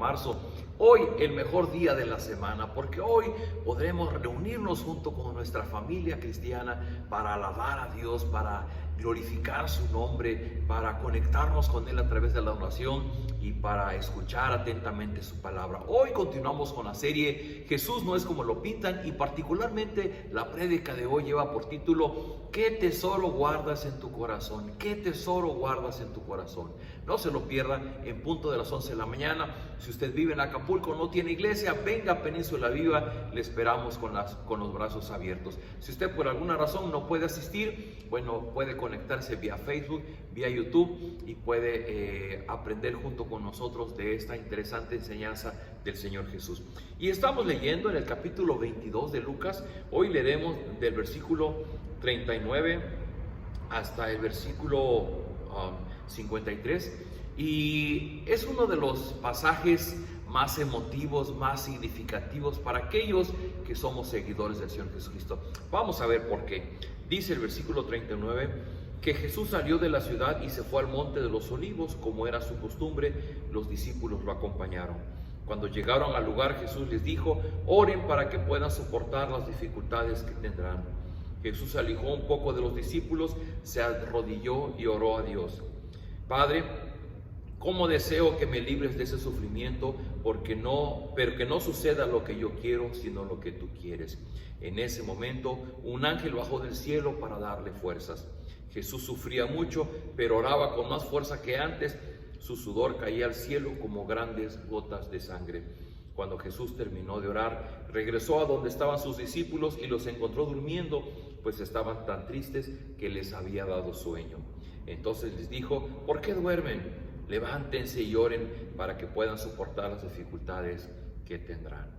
marzo. Hoy el mejor día de la semana, porque hoy podremos reunirnos junto con nuestra familia cristiana para alabar a Dios, para glorificar su nombre, para conectarnos con Él a través de la oración y para escuchar atentamente su palabra. Hoy continuamos con la serie Jesús no es como lo pintan, y particularmente la prédica de hoy lleva por título ¿Qué tesoro guardas en tu corazón? ¿Qué tesoro guardas en tu corazón? No se lo pierda, en punto de las 11 de la mañana. Si usted vive en Acapulco, no tiene iglesia, venga a Península Viva, le esperamos con los brazos abiertos. Si usted por alguna razón no puede asistir, bueno, puede conectarse vía Facebook, vía YouTube, y puede aprender junto con nosotros de esta interesante enseñanza del Señor Jesús. Y estamos leyendo en el capítulo 22 de Lucas. Hoy leeremos del versículo 39 hasta el versículo 53, y es uno de los pasajes más emotivos, más significativos para aquellos que somos seguidores del Señor Jesucristo. Vamos a ver por qué. Dice el versículo 39 que Jesús salió de la ciudad y se fue al monte de los olivos, como era su costumbre. Los discípulos lo acompañaron. Cuando llegaron al lugar, Jesús les dijo: oren para que puedan soportar las dificultades que tendrán. Jesús se alejó un poco de los discípulos, se arrodilló y oró a Dios: Padre, cómo deseo que me libres de ese sufrimiento, pero que no suceda lo que yo quiero, sino lo que tú quieres. En ese momento, un ángel bajó del cielo para darle fuerzas. Jesús sufría mucho, pero oraba con más fuerza que antes. Su sudor caía al cielo como grandes gotas de sangre. Cuando Jesús terminó de orar, regresó a donde estaban sus discípulos y los encontró durmiendo, pues estaban tan tristes que les había dado sueño. Entonces les dijo: ¿por qué duermen? Levántense y oren para que puedan soportar las dificultades que tendrán.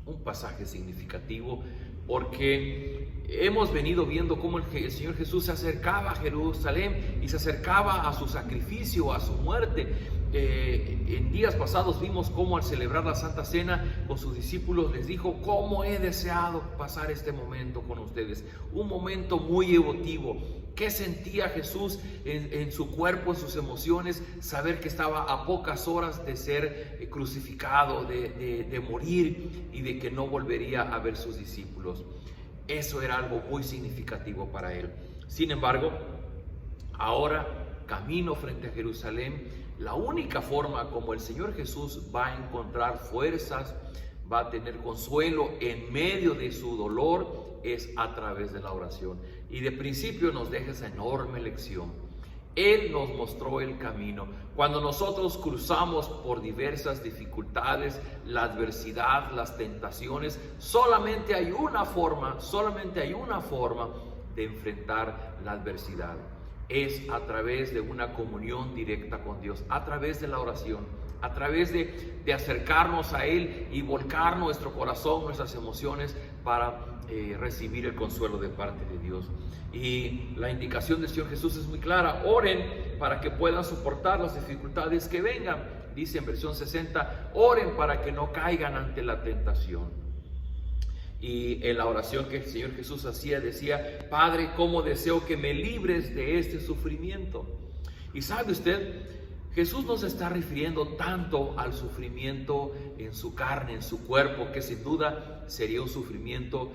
Un pasaje significativo, porque hemos venido viendo cómo el Señor Jesús se acercaba a Jerusalén y se acercaba a su sacrificio, a su muerte. En días pasados vimos cómo al celebrar la Santa Cena con sus discípulos les dijo: cómo he deseado pasar este momento con ustedes, un momento muy emotivo. ¿Qué sentía Jesús en su cuerpo, en sus emociones? Saber que estaba a pocas horas de ser crucificado, de morir, y de que no volvería a ver sus discípulos. Eso era algo muy significativo para él. Sin embargo, ahora, camino frente a Jerusalén, la única forma como el Señor Jesús va a encontrar fuerzas, va a tener consuelo en medio de su dolor, es a través de la oración. Y de principio nos deja esa enorme lección. Él nos mostró el camino. Cuando nosotros cruzamos por diversas dificultades, la adversidad, las tentaciones, solamente hay una forma de enfrentar la adversidad. Es a través de una comunión directa con Dios, a través de la oración, a través de acercarnos a Él y volcar nuestro corazón, nuestras emociones para recibir el consuelo de parte de Dios. Y la indicación del Señor Jesús es muy clara: oren para que puedan soportar las dificultades que vengan. Dice en versión 60, oren para que no caigan ante la tentación. Y en la oración que el Señor Jesús hacía, decía: Padre, cómo deseo que me libres de este sufrimiento. Y sabe usted, Jesús no se está refiriendo tanto al sufrimiento en su carne, en su cuerpo, que sin duda sería un sufrimiento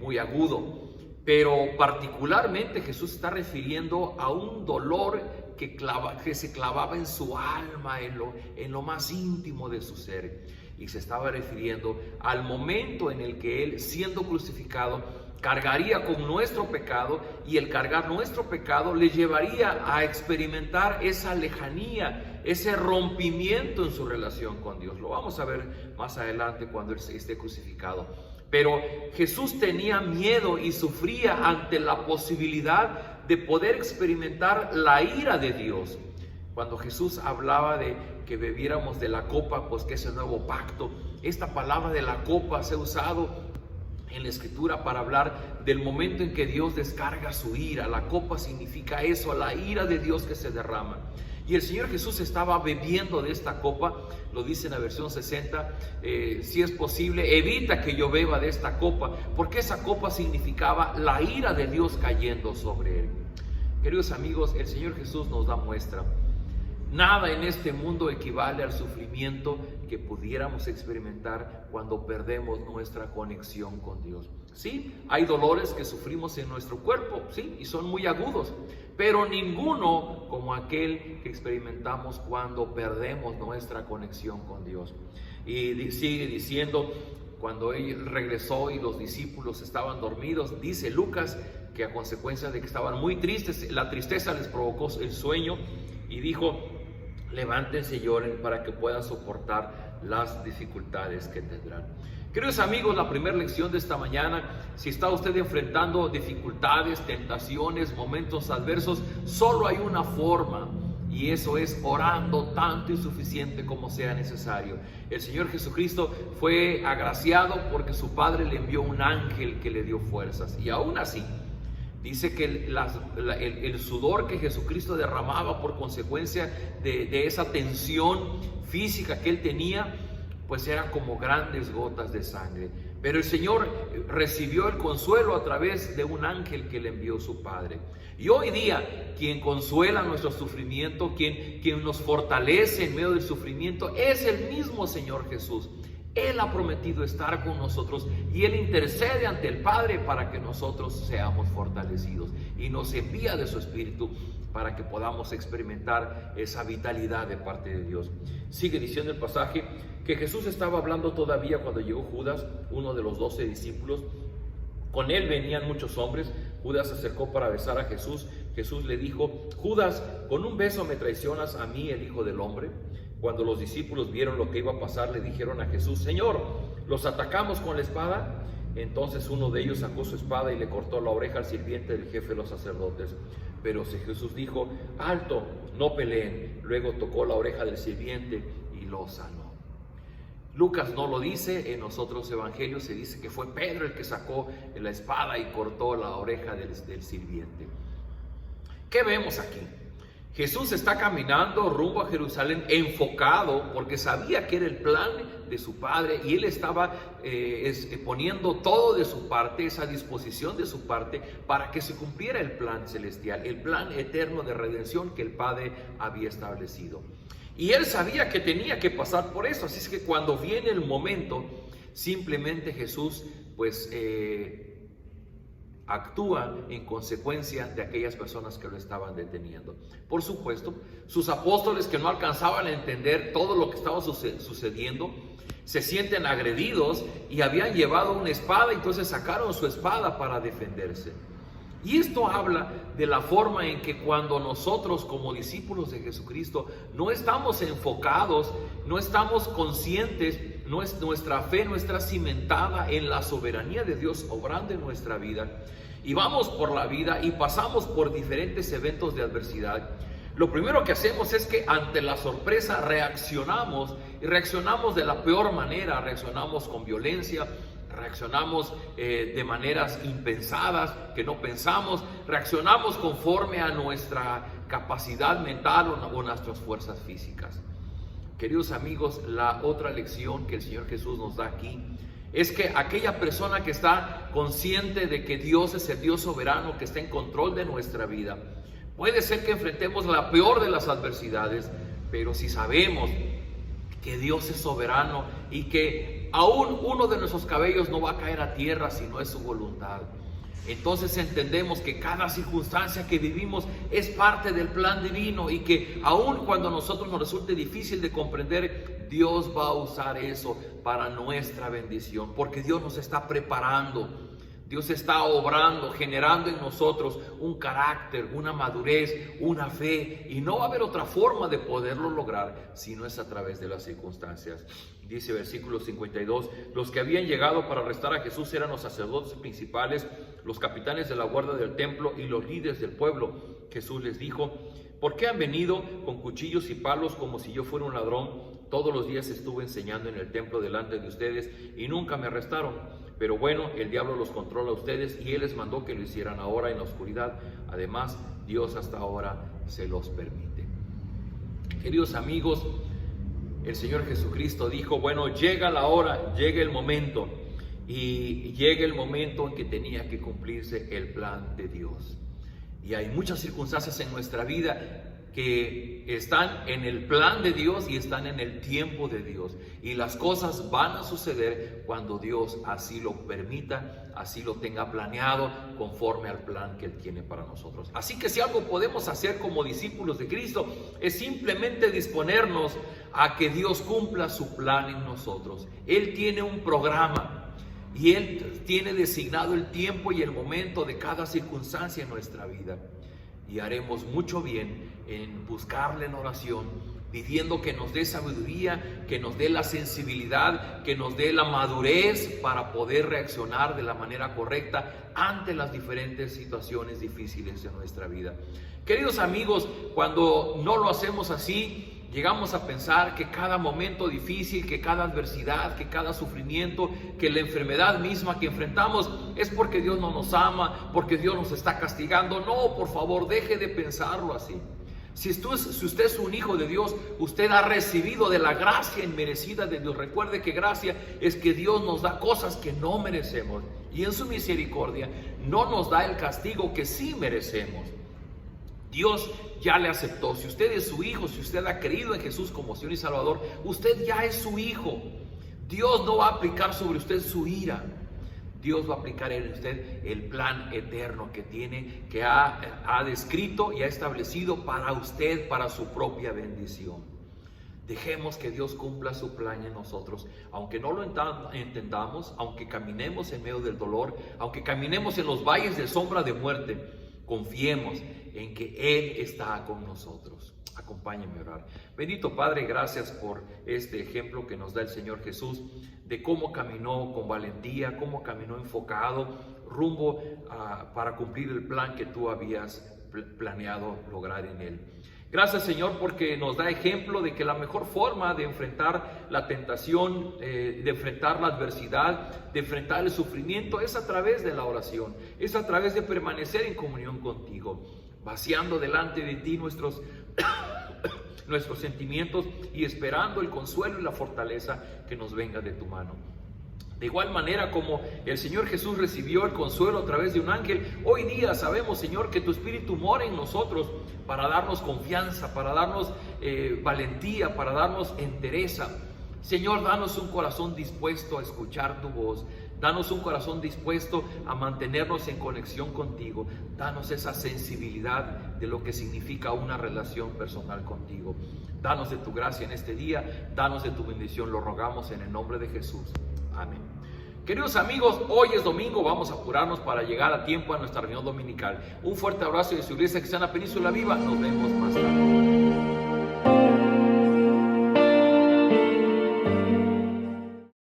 muy agudo. Pero particularmente Jesús está refiriendo a un dolor que se clavaba en su alma, en lo más íntimo de su ser. Y se estaba refiriendo al momento en el que Él, siendo crucificado, cargaría con nuestro pecado, y el cargar nuestro pecado le llevaría a experimentar esa lejanía, ese rompimiento en su relación con Dios. Lo vamos a ver más adelante cuando Él esté crucificado. Pero Jesús tenía miedo y sufría ante la posibilidad de poder experimentar la ira de Dios. Cuando Jesús hablaba de que bebiéramos de la copa, pues que es el nuevo pacto, esta palabra de la copa se ha usado en la Escritura para hablar del momento en que Dios descarga su ira. La copa significa eso, la ira de Dios que se derrama. Y el Señor Jesús estaba bebiendo de esta copa. Lo dice en la versión 60, si es posible, evita que yo beba de esta copa, porque esa copa significaba la ira de Dios cayendo sobre él. Queridos amigos, el Señor Jesús nos da muestra Nada en este mundo equivale al sufrimiento que pudiéramos experimentar cuando perdemos nuestra conexión con Dios. Sí, hay dolores que sufrimos en nuestro cuerpo, sí, y son muy agudos, pero ninguno como aquel que experimentamos cuando perdemos nuestra conexión con Dios. Y sigue diciendo, cuando él regresó y los discípulos estaban dormidos, dice Lucas que a consecuencia de que estaban muy tristes, la tristeza les provocó el sueño, y dijo: levántense y lloren para que puedan soportar las dificultades que tendrán. Queridos amigos, la primera lección de esta mañana: si está usted enfrentando dificultades, tentaciones, momentos adversos, solo hay una forma, y eso es orando tanto y suficiente como sea necesario. El Señor Jesucristo fue agraciado porque su Padre le envió un ángel que le dio fuerzas, y aún así dice que el sudor que Jesucristo derramaba por consecuencia de esa tensión física que él tenía, pues eran como grandes gotas de sangre. Pero el Señor recibió el consuelo a través de un ángel que le envió su Padre. Y hoy día, quien consuela nuestro sufrimiento, quien nos fortalece en medio del sufrimiento, es el mismo Señor Jesús. Él ha prometido estar con nosotros y Él intercede ante el Padre para que nosotros seamos fortalecidos, y nos envía de su Espíritu para que podamos experimentar esa vitalidad de parte de Dios. Sigue diciendo el pasaje que Jesús estaba hablando todavía cuando llegó Judas, uno de los 12 discípulos. Con él venían muchos hombres. Judas se acercó para besar a Jesús. Jesús le dijo: Judas, ¿con un beso me traicionas a mí, el Hijo del Hombre? Cuando los discípulos vieron lo que iba a pasar, le dijeron a Jesús: Señor, ¿los atacamos con la espada? Entonces uno de ellos sacó su espada y le cortó la oreja al sirviente del jefe de los sacerdotes. Pero si Jesús dijo: alto, no peleen. Luego tocó la oreja del sirviente y lo sanó. Lucas no lo dice, en los otros evangelios se dice que fue Pedro el que sacó la espada y cortó la oreja del sirviente. ¿Qué vemos aquí? Jesús está caminando rumbo a Jerusalén enfocado, porque sabía que era el plan de su Padre, y Él estaba poniendo todo de su parte, esa disposición de su parte, para que se cumpliera el plan celestial, el plan eterno de redención que el Padre había establecido. Y Él sabía que tenía que pasar por eso, así es que cuando viene el momento, simplemente Jesús actúa en consecuencia de aquellas personas que lo estaban deteniendo. Por supuesto, sus apóstoles, que no alcanzaban a entender todo lo que estaba sucediendo, se sienten agredidos y habían llevado una espada, entonces sacaron su espada para defenderse. Y esto habla de la forma en que cuando nosotros como discípulos de Jesucristo no estamos enfocados, no estamos conscientes, nuestra fe no está cimentada en la soberanía de Dios obrando en nuestra vida, y vamos por la vida y pasamos por diferentes eventos de adversidad, lo primero que hacemos es que ante la sorpresa reaccionamos, y reaccionamos de la peor manera. Reaccionamos con violencia, reaccionamos de maneras impensadas, que no pensamos, reaccionamos conforme a nuestra capacidad mental o nuestras fuerzas físicas. Queridos amigos, la otra lección que el Señor Jesús nos da aquí es que aquella persona que está consciente de que Dios es el Dios soberano, que está en control de nuestra vida, puede ser que enfrentemos la peor de las adversidades, pero si sabemos que Dios es soberano y que aún uno de nuestros cabellos no va a caer a tierra si no es su voluntad, entonces entendemos que cada circunstancia que vivimos es parte del plan divino, y que aun cuando a nosotros nos resulte difícil de comprender, Dios va a usar eso para nuestra bendición, porque Dios nos está preparando. Dios está obrando, generando en nosotros un carácter, una madurez, una fe, y no va a haber otra forma de poderlo lograr si no es a través de las circunstancias. Dice versículo 52, los que habían llegado para arrestar a Jesús eran los sacerdotes principales, los capitanes de la guardia del templo y los líderes del pueblo. Jesús les dijo: ¿por qué han venido con cuchillos y palos como si yo fuera un ladrón? Todos los días estuve enseñando en el templo delante de ustedes y nunca me arrestaron. Pero bueno, el diablo los controla a ustedes y Él les mandó que lo hicieran ahora en la oscuridad. Además, Dios hasta ahora se los permite. Queridos amigos, el Señor Jesucristo dijo: bueno, llega la hora, llega el momento. Y llega el momento en que tenía que cumplirse el plan de Dios. Y hay muchas circunstancias en nuestra vida que están en el plan de Dios y están en el tiempo de Dios. Y las cosas van a suceder cuando Dios así lo permita, así lo tenga planeado, conforme al plan que Él tiene para nosotros. Así que si algo podemos hacer como discípulos de Cristo, es simplemente disponernos a que Dios cumpla su plan en nosotros. Él tiene un programa y Él tiene designado el tiempo y el momento de cada circunstancia en nuestra vida. Y haremos mucho bien en buscarle en oración, pidiendo que nos dé sabiduría, que nos dé la sensibilidad, que nos dé la madurez para poder reaccionar de la manera correcta ante las diferentes situaciones difíciles de nuestra vida. Queridos amigos, cuando no lo hacemos así, llegamos a pensar que cada momento difícil, que cada adversidad, que cada sufrimiento, que la enfermedad misma que enfrentamos es porque Dios no nos ama, porque Dios nos está castigando. No, por favor, deje de pensarlo así. Si usted es un hijo de Dios, usted ha recibido de la gracia inmerecida de Dios. Recuerde que gracia es que Dios nos da cosas que no merecemos, y en su misericordia no nos da el castigo que sí merecemos. Dios ya le aceptó. Si usted es su hijo, si usted ha creído en Jesús como Señor y Salvador, usted ya es su hijo. Dios no va a aplicar sobre usted su ira. Dios va a aplicar en usted el plan eterno que tiene, que ha descrito y ha establecido para usted, para su propia bendición. Dejemos que Dios cumpla su plan en nosotros, aunque no lo entendamos, aunque caminemos en medio del dolor, aunque caminemos en los valles de sombra de muerte. Confiemos en que Él está con nosotros. Acompáñenme a orar. Bendito Padre, gracias por este ejemplo que nos da el Señor Jesús de cómo caminó con valentía, cómo caminó enfocado rumbo para cumplir el plan que tú habías planeado lograr en Él. Gracias, Señor, porque nos da ejemplo de que la mejor forma de enfrentar la tentación, de enfrentar la adversidad, de enfrentar el sufrimiento, es a través de la oración, es a través de permanecer en comunión contigo, vaciando delante de ti nuestros sentimientos y esperando el consuelo y la fortaleza que nos venga de tu mano. De igual manera como el Señor Jesús recibió el consuelo a través de un ángel, hoy día sabemos, Señor, que tu Espíritu mora en nosotros para darnos confianza, para darnos valentía, para darnos entereza. Señor, danos un corazón dispuesto a escuchar tu voz. Danos un corazón dispuesto a mantenernos en conexión contigo. Danos esa sensibilidad de lo que significa una relación personal contigo. Danos de tu gracia en este día. Danos de tu bendición. Lo rogamos en el nombre de Jesús. Amén. Queridos amigos, hoy es domingo, vamos a apurarnos para llegar a tiempo a nuestra reunión dominical. Un fuerte abrazo de su iglesia cristiana Península Viva. Nos vemos más tarde.